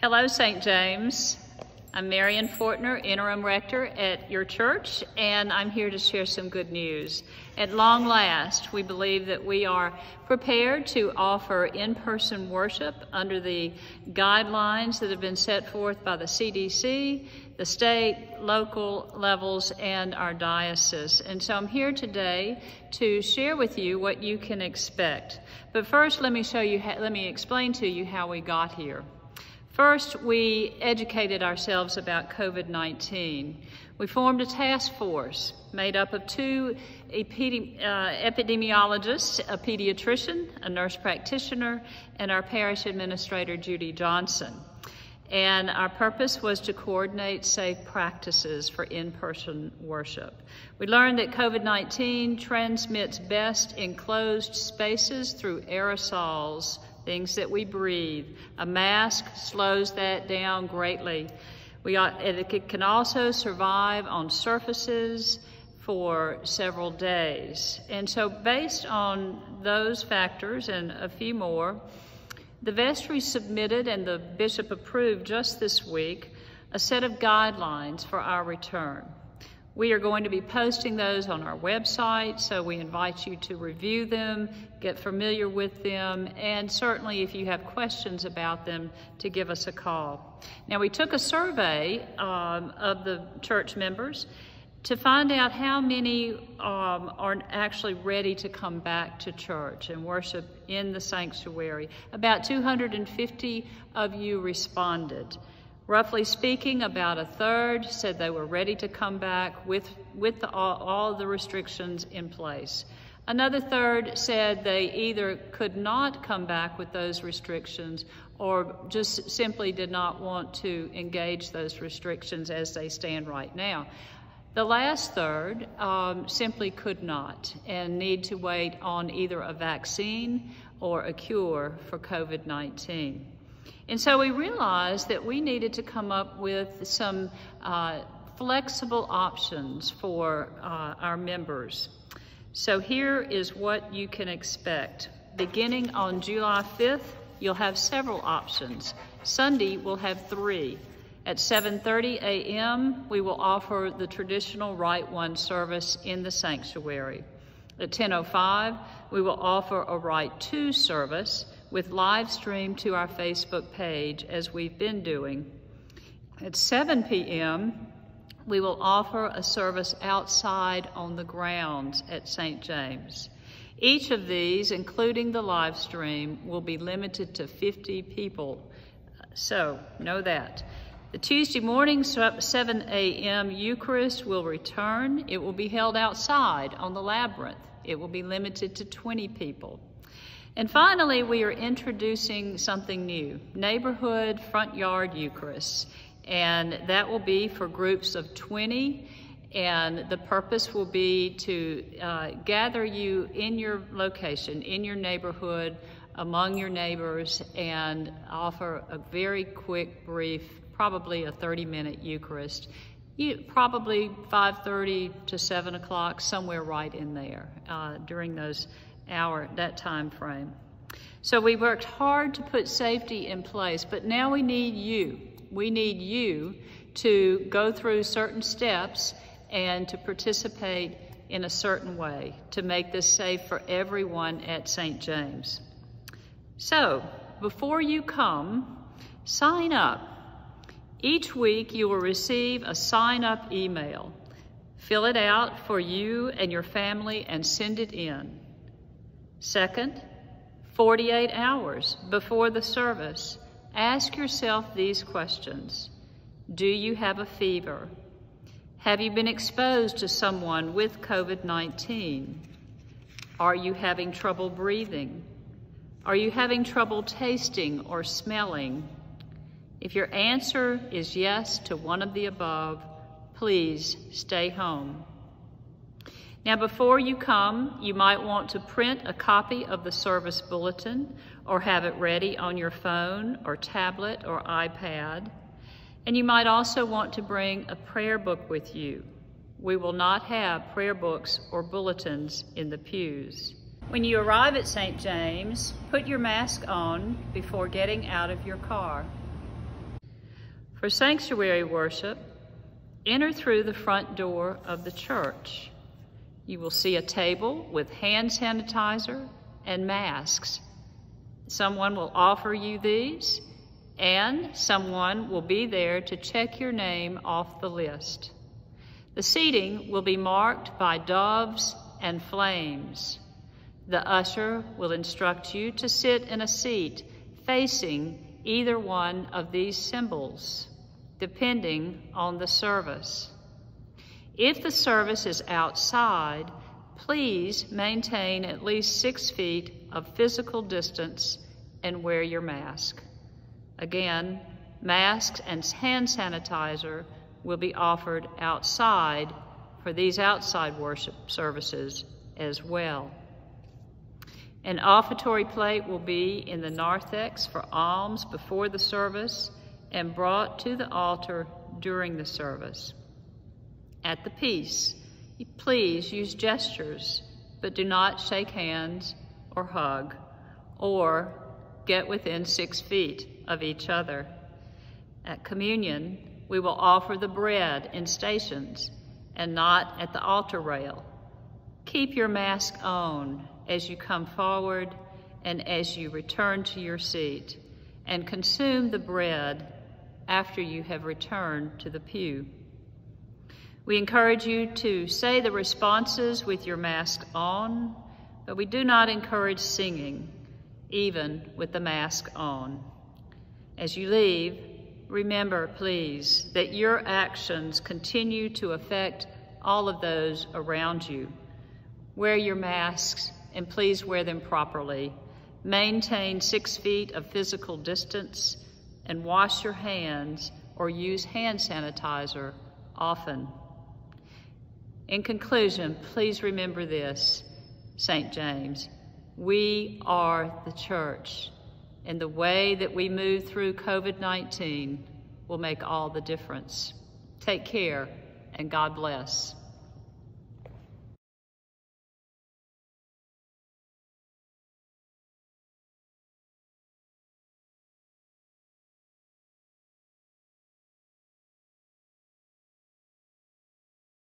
Hello, St. James. I'm Marian Fortner, Interim Rector at your church, and I'm here to share some good news. At long last, we believe that we are prepared to offer in-person worship under the guidelines that have been set forth by the CDC, the state, local levels, and our diocese. And so I'm here today to share with you what you can expect. But first, let me explain to you how we got here. First, we educated ourselves about COVID-19. We formed a task force made up of two epidemiologists, a pediatrician, a nurse practitioner, and our parish administrator, Judy Johnson. And our purpose was to coordinate safe practices for in-person worship. We learned that COVID-19 transmits best in closed spaces through aerosols, things that we breathe. A mask slows that down greatly. It can also survive on surfaces for several days. And so based on those factors and a few more, the vestry submitted and the bishop approved just this week a set of guidelines for our return. We are going to be posting those on our website, so we invite you to review them, get familiar with them, and certainly if you have questions about them, to give us a call. Now, we took a survey of the church members to find out how many are actually ready to come back to church and worship in the sanctuary. About 250 of you responded. Roughly speaking, about a third said they were ready to come back with all the restrictions in place. Another third said they either could not come back with those restrictions or just simply did not want to engage those restrictions as they stand right now. The last third simply could not and need to wait on either a vaccine or a cure for COVID-19. And so we realized that we needed to come up with some flexible options for our members. So here is what you can expect. Beginning on July 5th, you'll have several options. Sunday, we'll have 3. At 7:30 a.m., we will offer the traditional Rite One service in the sanctuary. At 10:05, we will offer a Rite Two service with live stream to our Facebook page, as we've been doing. At 7 p.m., we will offer a service outside on the grounds at St. James. Each of these, including the live stream, will be limited to 50 people, so know that. The Tuesday morning 7 a.m. Eucharist will return. It will be held outside on the labyrinth. It will be limited to 20 people. And finally, we are introducing something new, neighborhood front yard Eucharists. And that will be for groups of 20. And the purpose will be to gather you in your location, in your neighborhood, among your neighbors, and offer a very quick, brief, probably a 30-minute Eucharist. Probably 5:30 to 7 o'clock, somewhere right in there during that time frame. So we worked hard to put safety in place, but now we need you. We need you to go through certain steps and to participate in a certain way to make this safe for everyone at St. James. So before you come, sign up. Each week you will receive a sign-up email. Fill it out for you and your family and send it in. Second, 48 hours before the service, ask yourself these questions. Do you have a fever? Have you been exposed to someone with COVID-19? Are you having trouble breathing? Are you having trouble tasting or smelling? If your answer is yes to one of the above, please stay home. Now, before you come, you might want to print a copy of the service bulletin or have it ready on your phone or tablet or iPad. And you might also want to bring a prayer book with you. We will not have prayer books or bulletins in the pews. When you arrive at St. James, put your mask on before getting out of your car. For sanctuary worship, enter through the front door of the church. You will see a table with hand sanitizer and masks. Someone will offer you these, and someone will be there to check your name off the list. The seating will be marked by doves and flames. The usher will instruct you to sit in a seat facing either one of these symbols, depending on the service. If the service is outside, please maintain at least 6 feet of physical distance and wear your mask. Again, masks and hand sanitizer will be offered outside for these outside worship services as well. An offertory plate will be in the narthex for alms before the service and brought to the altar during the service. At the peace, please use gestures, but do not shake hands or hug or get within 6 feet of each other. At communion, we will offer the bread in stations and not at the altar rail. Keep your mask on as you come forward and as you return to your seat, and consume the bread after you have returned to the pew. We encourage you to say the responses with your mask on, but we do not encourage singing, even with the mask on. As you leave, remember, please, that your actions continue to affect all of those around you. Wear your masks, and please wear them properly. Maintain 6 feet of physical distance, and wash your hands or use hand sanitizer often. In conclusion, please remember this, St. James, we are the church, and the way that we move through COVID-19 will make all the difference. Take care, and God bless.